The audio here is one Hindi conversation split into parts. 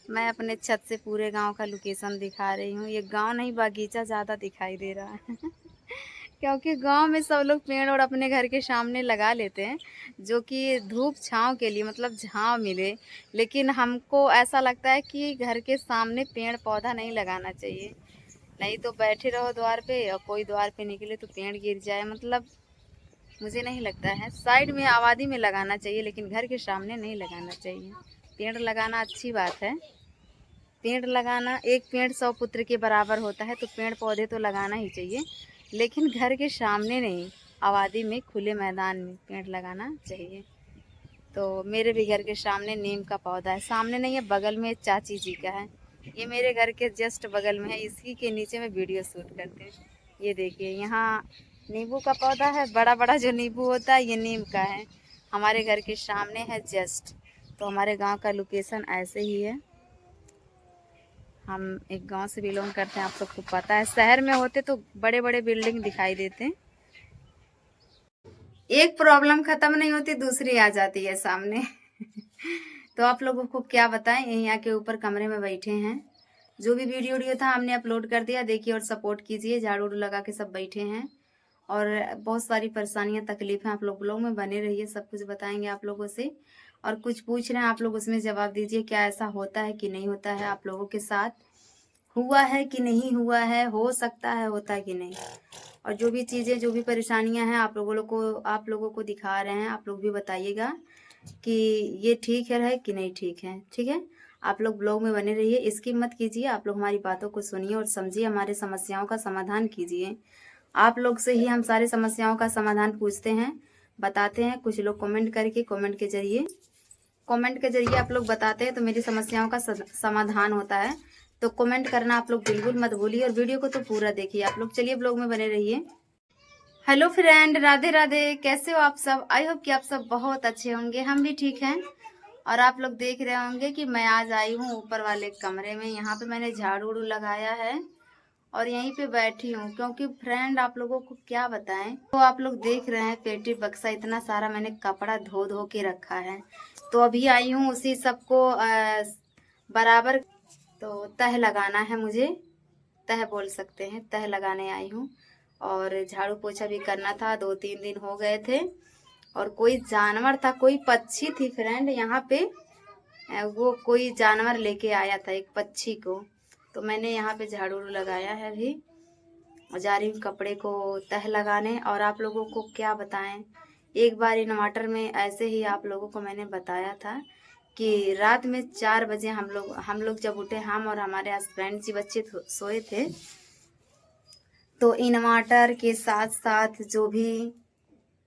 मैं अपने छत से पूरे गांव का लोकेशन दिखा रही हूँ। ये गांव नहीं, बागीचा ज़्यादा दिखाई दे रहा है क्योंकि गांव में सब लोग पेड़ और अपने घर के सामने लगा लेते हैं, जो कि धूप छांव के लिए, मतलब छांव मिले। लेकिन हमको ऐसा लगता है कि घर के सामने पेड़ पौधा नहीं लगाना चाहिए। नहीं तो बैठे रहो द्वार पे और कोई द्वार पे निकले तो पेड़ गिर जाए, मतलब मुझे नहीं लगता है। साइड में आबादी में लगाना चाहिए, लेकिन घर के सामने नहीं लगाना चाहिए। पेड़ लगाना अच्छी बात है। पेड़ लगाना, एक पेड़ 100 पुत्र के बराबर होता है, तो पेड़ पौधे तो लगाना ही चाहिए, लेकिन घर के सामने नहीं, आबादी में, खुले मैदान में पेड़ लगाना चाहिए। तो मेरे भी घर के सामने नीम का पौधा है। सामने नहीं है, बगल में चाची जी का है। ये मेरे घर के जस्ट बगल में है, इसी के नीचे में वीडियो शूट करते हैं। ये देखिए, यहाँ नींबू का पौधा है, बड़ा बड़ा जो नींबू होता है ये नीम का है। हमारे घर के सामने है जस्ट। तो हमारे गांव का लोकेशन ऐसे ही है। हम एक गांव से बिलोंग करते हैं, आप सबको पता है। शहर में होते तो बड़े बड़े बिल्डिंग दिखाई देते हैं। एक प्रॉब्लम खत्म नहीं होती, दूसरी आ जाती है सामने तो आप लोगों को क्या बताएं, यहाँ के ऊपर कमरे में बैठे हैं। जो भी वीडियो था हमने अपलोड कर दिया, देखिए और सपोर्ट कीजिए। झाड़ू उड़ू लगा के सब बैठे हैं और बहुत सारी परेशानियां तकलीफें, आप लोग में बने रहिए, सब कुछ बताएंगे आप लोगों से। और कुछ पूछ रहे हैं आप लोग, उसमें जवाब दीजिए। क्या ऐसा होता है कि नहीं होता है, आप लोगों के साथ हुआ है कि नहीं हुआ है, हो सकता है होता है कि नहीं। और जो भी चीज़ें, जो भी परेशानियां हैं आप लोगों को दिखा रहे हैं, आप लोग भी बताइएगा कि ये ठीक है कि नहीं ठीक है। ठीक है, आप लोग ब्लॉग में बने रहिए, स्किप मत कीजिए। आप लोग हमारी बातों को सुनिए और समझिए, हमारे समस्याओं का समाधान कीजिए। आप लोग से ही हम सारे समस्याओं का समाधान पूछते हैं, बताते हैं। कुछ लोग कमेंट के जरिए आप लोग बताते हैं, तो मेरी समस्याओं का समाधान होता है। तो कमेंट करना आप लोग बिल्कुल मत भूलिए और वीडियो को तो पूरा देखिए आप लोग। चलिए ब्लॉग में बने रहिए। Hello friend, Radhe Radhe. कैसे हो आप सब? आई होप कि आप सब बहुत अच्छे होंगे, हम भी ठीक हैं। और आप लोग देख रहे होंगे कि मैं आज आई हूँ ऊपर वाले कमरे में। यहाँ पे मैंने झाड़ू उड़ू लगाया है और यहीं पे बैठी हूँ, क्योंकि फ्रेंड आप लोगों को क्या बताएं। तो आप लोग देख रहे हैं पेटी बक्सा, इतना सारा मैंने कपड़ा धो धो के रखा है। तो अभी आई हूँ उसी सबको बराबर। तो तह लगाना है मुझे, तह बोल सकते हैं, तह लगाने आई हूँ। और झाड़ू पोछा भी करना था, 2-3 दिन हो गए थे। और कोई जानवर था, कोई पक्षी थी फ्रेंड यहाँ पे, वो कोई जानवर लेके आया था एक पक्षी को। तो मैंने यहाँ पे झाड़ू लगाया है अभी, जा रही हूँ कपड़े को तह लगाने। और आप लोगों को क्या बताएं, एक बार इन्वर्टर में ऐसे ही आप लोगों को मैंने बताया था कि रात में 4 बजे हम लोग जब उठे, हम और हमारे हस्बैंड जी, बच्चे सोए थे। तो इन्वर्टर के साथ साथ जो भी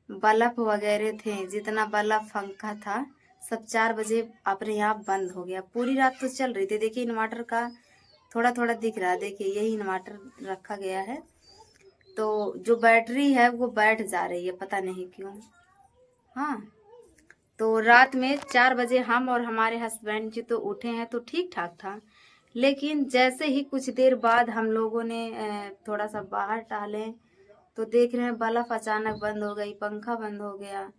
बल्ब वगैरह थे, जितना बल्ब पंखा था, सब 4 बजे अपने आप बंद हो गया। पूरी रात तो चल रही थी। देखिए इन्वर्टर का थोड़ा थोड़ा दिख रहा है, देखिए यही इन्वर्टर रखा गया है। तो जो बैटरी है वो बैठ जा रही है, पता नहीं क्यों। हाँ, तो रात में 4 बजे हम और हमारे हस्बैंड जी तो उठे हैं, तो ठीक ठाक था। लेकिन जैसे ही कुछ देर बाद हम लोगों ने थोड़ा सा बाहर टहले, तो देख रहे हैं बल्ब अचानक बंद हो गई, पंखा बंद हो गया।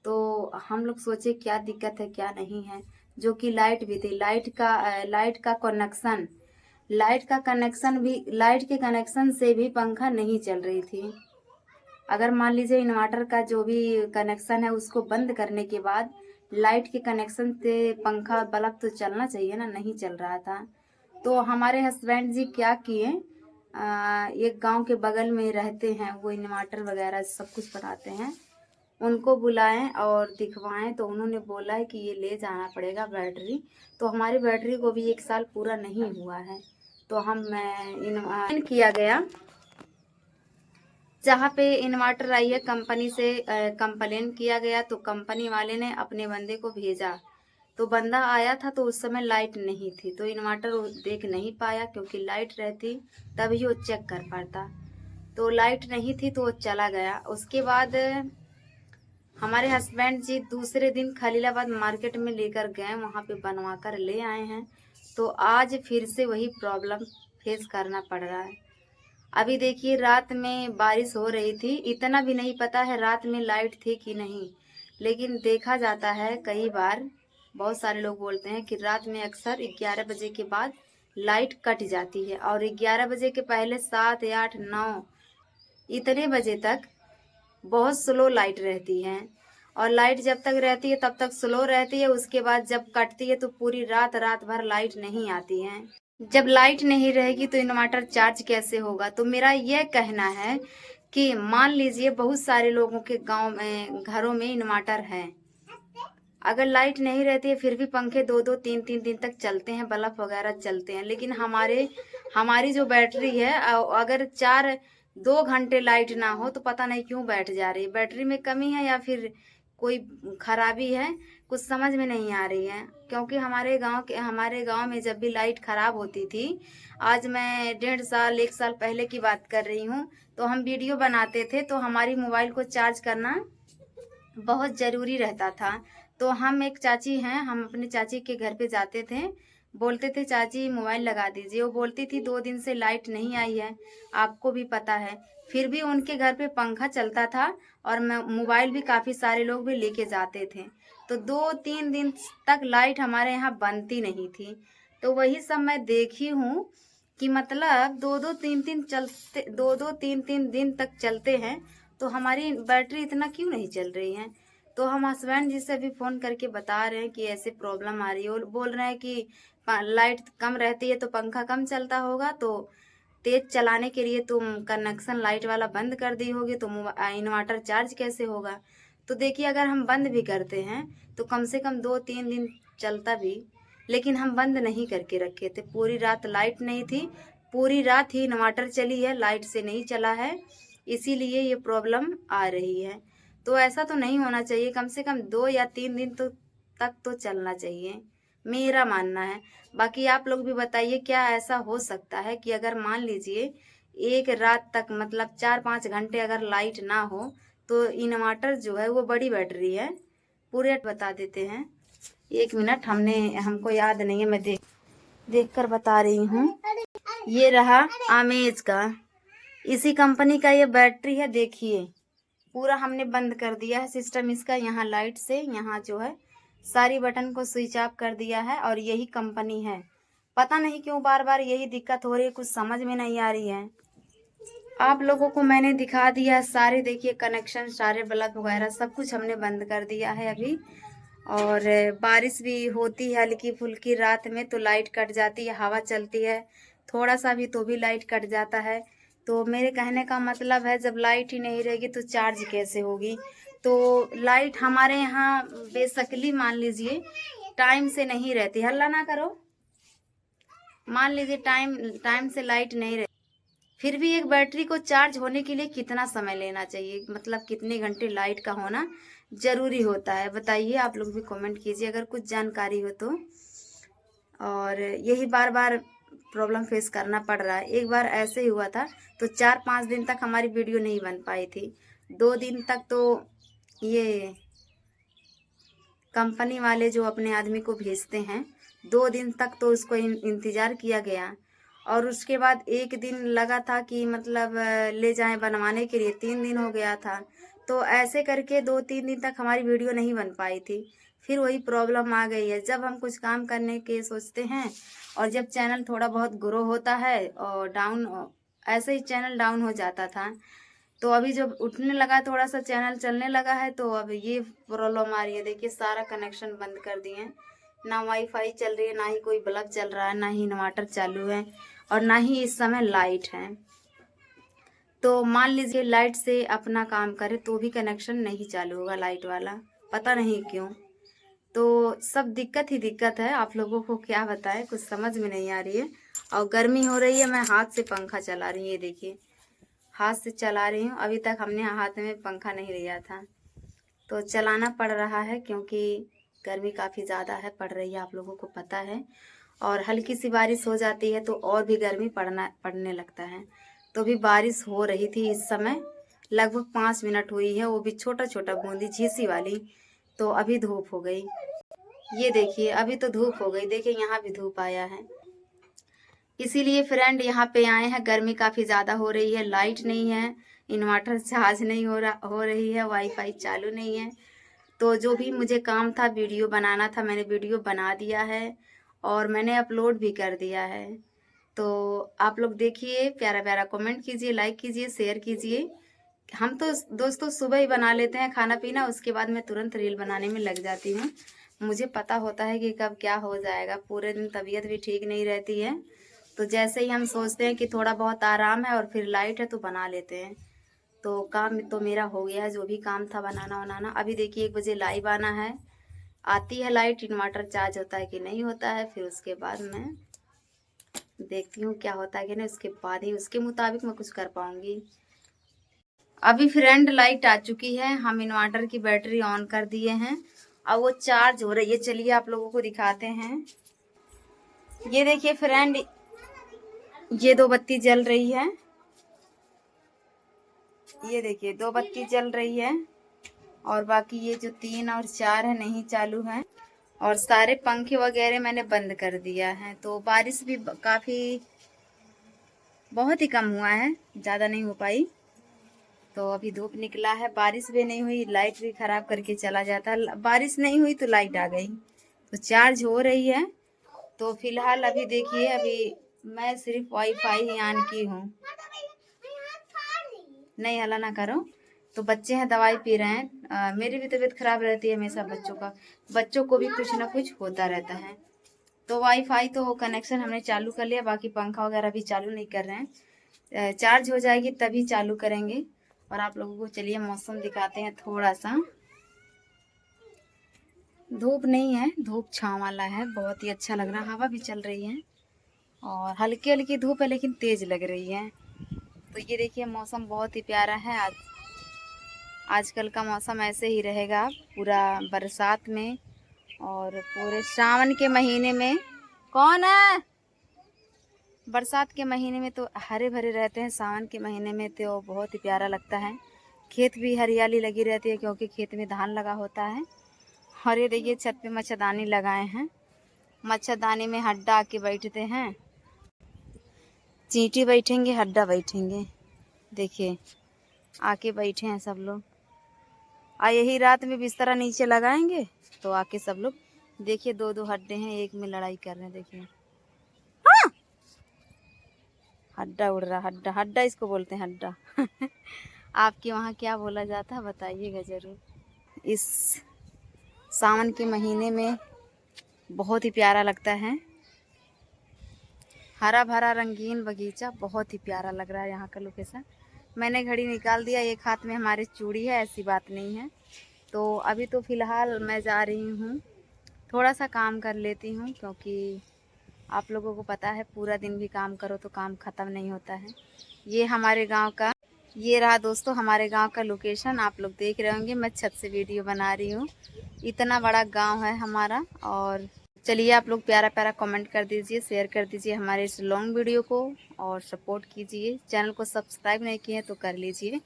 तो हम लोग सोचे क्या दिक्कत है क्या नहीं है। जो कि लाइट भी थी, लाइट के कनेक्शन से भी पंखा नहीं चल रही थी। अगर मान लीजिए इन्वर्टर का जो भी कनेक्शन है उसको बंद करने के बाद लाइट के कनेक्शन से पंखा बल्ब तो चलना चाहिए ना, नहीं चल रहा था। तो हमारे हस्बैंड जी क्या किए, एक गांव के बगल में रहते हैं, वो इन्वर्टर वगैरह सब कुछ बनाते हैं, उनको बुलाएं और दिखवाएं। तो उन्होंने बोला है कि ये ले जाना पड़ेगा बैटरी। तो हमारी बैटरी को भी 1 साल पूरा नहीं हुआ है। तो हम इन किया गया, जहाँ पे इन्वर्टर आई है कंपनी से कंप्लेन किया गया। तो कंपनी वाले ने अपने बंदे को भेजा। तो बंदा आया था, तो उस समय लाइट नहीं थी, तो इन्वर्टर वो देख नहीं पाया, क्योंकि लाइट रहती तभी वो चेक कर पाता। तो लाइट नहीं थी तो वो चला गया। उसके बाद हमारे हस्बैंड जी दूसरे दिन खलीलाबाद मार्केट में लेकर गए, वहाँ पे बनवा कर ले आए हैं। तो आज फिर से वही प्रॉब्लम फेस करना पड़ रहा है। अभी देखिए रात में बारिश हो रही थी, इतना भी नहीं पता है रात में लाइट थी कि नहीं, लेकिन देखा जाता है कई बार बहुत सारे लोग बोलते हैं कि रात में अक्सर 11 बजे के बाद लाइट कट जाती है और 11 बजे के पहले 7 8 9 इतने बजे तक बहुत स्लो लाइट रहती है। और लाइट जब तक रहती है तब तक स्लो रहती है, उसके बाद जब कटती है तो पूरी रात रात भर लाइट नहीं आती है। जब लाइट नहीं रहेगी तो इन्वर्टर चार्ज कैसे होगा? तो मेरा यह कहना है कि मान लीजिए बहुत सारे लोगों के गांव में घरों में इन्वर्टर है, अगर लाइट नहीं रहती है फिर भी पंखे 2 2 3 3 दिन तक चलते हैं, बल्ब वगैरह चलते हैं। लेकिन हमारी जो बैटरी है अगर 2 घंटे लाइट ना हो तो पता नहीं क्यों बैठ जा रही है। बैटरी में कमी है या फिर कोई खराबी है, कुछ समझ में नहीं आ रही है। क्योंकि हमारे गांव में जब भी लाइट खराब होती थी, आज मैं 1.5 साल 1 साल पहले की बात कर रही हूँ, तो हम वीडियो बनाते थे तो हमारी मोबाइल को चार्ज करना बहुत ज़रूरी रहता था। तो हम एक चाची हैं, हम अपनी चाची के घर पे जाते थे, बोलते थे चाची मोबाइल लगा दीजिए। वो बोलती थी 2 दिन से लाइट नहीं आई है, आपको भी पता है। फिर भी उनके घर पे पंखा चलता था और मोबाइल भी काफ़ी सारे लोग भी लेके जाते थे। तो 2 3 दिन तक लाइट हमारे यहाँ बनती नहीं थी। तो वही सब मैं देखी हूँ कि मतलब 2 2 3 3 दिन तक चलते हैं, तो हमारी बैटरी इतना क्यों नहीं चल रही है? तो हम हस्बैंड जी से भी फ़ोन करके बता रहे हैं कि ऐसे प्रॉब्लम आ रही है, और बोल रहे हैं कि लाइट कम रहती है तो पंखा कम चलता होगा, तो तेज चलाने के लिए तुम कनेक्शन लाइट वाला बंद कर दी होगी, तो इन्वर्टर चार्ज कैसे होगा? तो देखिए अगर हम बंद भी करते हैं तो कम से कम 2 3 दिन चलता भी, लेकिन हम बंद नहीं करके रखे थे। पूरी रात लाइट नहीं थी, पूरी रात ही इन्वर्टर चली है, लाइट से नहीं चला है, इसीलिए ये प्रॉब्लम आ रही है। तो ऐसा तो नहीं होना चाहिए, कम से कम 2 या 3 दिन तक तो चलना चाहिए, मेरा मानना है। बाकी आप लोग भी बताइए क्या ऐसा हो सकता है कि अगर मान लीजिए एक रात तक मतलब 4 5 घंटे अगर लाइट ना हो तो इन्वर्टर जो है वो बड़ी बैटरी है, पूरे बता देते हैं। 1 मिनट, हमको याद नहीं है, मैं देख कर बता रही हूँ। ये रहा आमेज का, इसी कंपनी का ये बैटरी है। देखिए पूरा हमने बंद कर दिया है सिस्टम इसका, यहाँ लाइट से यहाँ जो है सारी बटन को स्विच ऑफ कर दिया है, और यही कंपनी है। पता नहीं क्यों बार बार यही दिक्कत हो रही है, कुछ समझ में नहीं आ रही है। आप लोगों को मैंने दिखा दिया सारे, देखिए कनेक्शन सारे बल्ब वगैरह सब कुछ हमने बंद कर दिया है अभी। और बारिश भी होती है हल्की फुल्की रात में तो लाइट कट जाती है, हवा चलती है थोड़ा सा भी तो भी लाइट कट जाता है। तो मेरे कहने का मतलब है जब लाइट ही नहीं रहेगी तो चार्ज कैसे होगी? तो लाइट हमारे यहाँ बेशकली मान लीजिए टाइम से नहीं रहती, हल्ला ना करो, मान लीजिए टाइम से लाइट नहीं रहती, फिर भी एक बैटरी को चार्ज होने के लिए कितना समय लेना चाहिए? मतलब कितने घंटे लाइट का होना जरूरी होता है? बताइए, आप लोग भी कमेंट कीजिए अगर कुछ जानकारी हो तो। और यही बार बार प्रॉब्लम फेस करना पड़ रहा है। एक बार ऐसे ही हुआ था तो 4 5 दिन तक हमारी वीडियो नहीं बन पाई थी। 2 दिन तक तो ये कंपनी वाले जो अपने आदमी को भेजते हैं, 2 दिन तक तो उसको इंतज़ार किया गया। और उसके बाद एक दिन लगा था कि मतलब ले जाएं बनवाने के लिए, 3 दिन हो गया था। तो ऐसे करके 2 3 दिन तक हमारी वीडियो नहीं बन पाई थी। फिर वही प्रॉब्लम आ गई है, जब हम कुछ काम करने के सोचते हैं और जब चैनल थोड़ा बहुत ग्रो होता है और डाउन, ऐसे ही चैनल डाउन हो जाता था। तो अभी जब उठने लगा, थोड़ा सा चैनल चलने लगा है, तो अब ये प्रॉब्लम आ रही है। देखिए सारा कनेक्शन बंद कर दिए हैं, ना वाईफाई चल रही है, ना ही कोई बल्ब चल रहा है, ना ही इन्वर्टर चालू है, और ना ही इस समय लाइट है। तो मान लीजिए लाइट से अपना काम करे तो भी कनेक्शन नहीं चालू होगा लाइट वाला, पता नहीं क्यों। तो सब दिक्कत ही दिक्कत है, आप लोगों को क्या बताएं, कुछ समझ में नहीं आ रही है। और गर्मी हो रही है, मैं हाथ से पंखा चला रही हूँ, ये देखिए हाथ से चला रही हूँ। अभी तक हमने हाथ में पंखा नहीं लिया था तो चलाना पड़ रहा है, क्योंकि गर्मी काफ़ी ज़्यादा है, पड़ रही है, आप लोगों को पता है। और हल्की सी बारिश हो जाती है तो और भी गर्मी पड़ने लगता है। तो भी बारिश हो रही थी इस समय, लगभग 5 मिनट हुई है, वो भी छोटा छोटा बूंदी झीसी वाली। तो अभी धूप हो गई, ये देखिए अभी तो धूप हो गई, देखिए यहाँ भी धूप आया है। इसीलिए फ्रेंड यहाँ पे आए हैं, गर्मी काफ़ी ज़्यादा हो रही है, लाइट नहीं है, इन्वर्टर चार्ज नहीं हो रही है, वाईफाई चालू नहीं है। तो जो भी मुझे काम था वीडियो बनाना था, मैंने वीडियो बना दिया है और मैंने अपलोड भी कर दिया है। तो आप लोग देखिए, प्यारा प्यारा कमेंट कीजिए, लाइक कीजिए, शेयर कीजिए। हम तो दोस्तों सुबह ही बना लेते हैं खाना पीना, उसके बाद मैं तुरंत रील बनाने में लग जाती हूँ। मुझे पता होता है कि कब क्या हो जाएगा, पूरे दिन तबीयत भी ठीक नहीं रहती है। तो जैसे ही हम सोचते हैं कि थोड़ा बहुत आराम है और फिर लाइट है तो बना लेते हैं। तो काम तो मेरा हो गया है, जो भी काम था बनाना बनाना। अभी देखिए 1 बजे लाइव आना है, आती है लाइट, इन्वर्टर चार्ज होता है कि नहीं होता है, फिर उसके बाद मैं देखती हूँ क्या होता है कि नहीं, उसके बाद ही उसके मुताबिक मैं कुछ कर पाऊंगी। अभी फ्रेंड लाइट आ चुकी है, हम इन्वर्टर की बैटरी ऑन कर दिए हैं, अब वो चार्ज हो रही है। चलिए आप लोगों को दिखाते हैं। ये देखिए फ्रेंड, ये 2 बत्ती जल रही है, ये देखिए 2 बत्ती जल रही है और बाकी ये जो 3 और 4 है नहीं चालू है। और सारे पंखे वगैरह मैंने बंद कर दिया है। तो बारिश भी काफ़ी बहुत ही कम हुआ है, ज़्यादा नहीं हो पाई। तो अभी धूप निकला है, बारिश भी नहीं हुई, लाइट भी खराब करके चला जाता है। बारिश नहीं हुई तो लाइट आ गई, तो चार्ज हो रही है। तो फिलहाल अभी देखिए, अभी मैं सिर्फ वाईफाई ही ऑन की हूँ। नहीं हला ना करो। तो बच्चे हैं दवाई पी रहे हैं, मेरी भी तबीयत खराब रहती है हमेशा, बच्चों को भी कुछ ना कुछ होता रहता है। तो वाईफाई तो कनेक्शन हमने चालू कर लिया, बाकी पंखा वगैरह भी चालू नहीं कर रहे हैं। चार्ज हो जाएगी तभी चालू करेंगे। और आप लोगों को चलिए मौसम दिखाते हैं थोड़ा सा। धूप नहीं है, धूप छाँव वाला है, बहुत ही अच्छा लग रहा है, हवा भी चल रही है और हल्की हल्की धूप है लेकिन तेज लग रही है। तो ये देखिए मौसम बहुत ही प्यारा है। आजकल का मौसम ऐसे ही रहेगा पूरा बरसात में और पूरे सावन के महीने में। कौन है? बरसात के महीने में तो हरे भरे रहते हैं, सावन के महीने में तो बहुत ही प्यारा लगता है। खेत भी हरियाली लगी रहती है क्योंकि खेत में धान लगा होता है। और ये देखिए छत पे मच्छरदानी लगाए हैं, मच्छरदानी में हड्डा आके बैठते हैं, चींटी बैठेंगे, हड्डा बैठेंगे। देखिए आके बैठे हैं सब लोग। यही रात में बिस्तरा नीचे लगाएंगे तो आके सब लोग देखिए 2-2 हड्डे हैं, एक में लड़ाई कर रहे हैं। देखिए हाँ! हड्डा उड़ रहा, हड्डा हड्डा इसको बोलते हैं, हड्डा। आपके वहाँ क्या बोला जाता है बताइएगा ज़रूर। इस सावन के महीने में बहुत ही प्यारा लगता है, हरा भरा रंगीन बगीचा, बहुत ही प्यारा लग रहा है यहाँ का लोकेशन। मैंने घड़ी निकाल दिया, एक हाथ में हमारे चूड़ी है, ऐसी बात नहीं है। तो अभी तो फ़िलहाल मैं जा रही हूँ, थोड़ा सा काम कर लेती हूँ क्योंकि आप लोगों को पता है पूरा दिन भी काम करो तो काम ख़त्म नहीं होता है। ये हमारे गांव का, ये रहा दोस्तों हमारे गांव का लोकेशन। आप लोग देख रहे होंगे, मैं छत से वीडियो बना रही हूँ। इतना बड़ा गांव है हमारा। और चलिए आप लोग प्यारा प्यारा कमेंट कर दीजिए, शेयर कर दीजिए हमारे इस लॉन्ग वीडियो को और सपोर्ट कीजिए। चैनल को सब्सक्राइब नहीं किए तो कर लीजिए।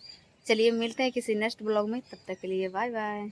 चलिए मिलते हैं किसी नेक्स्ट ब्लॉग में, तब तक के लिए बाय बाय।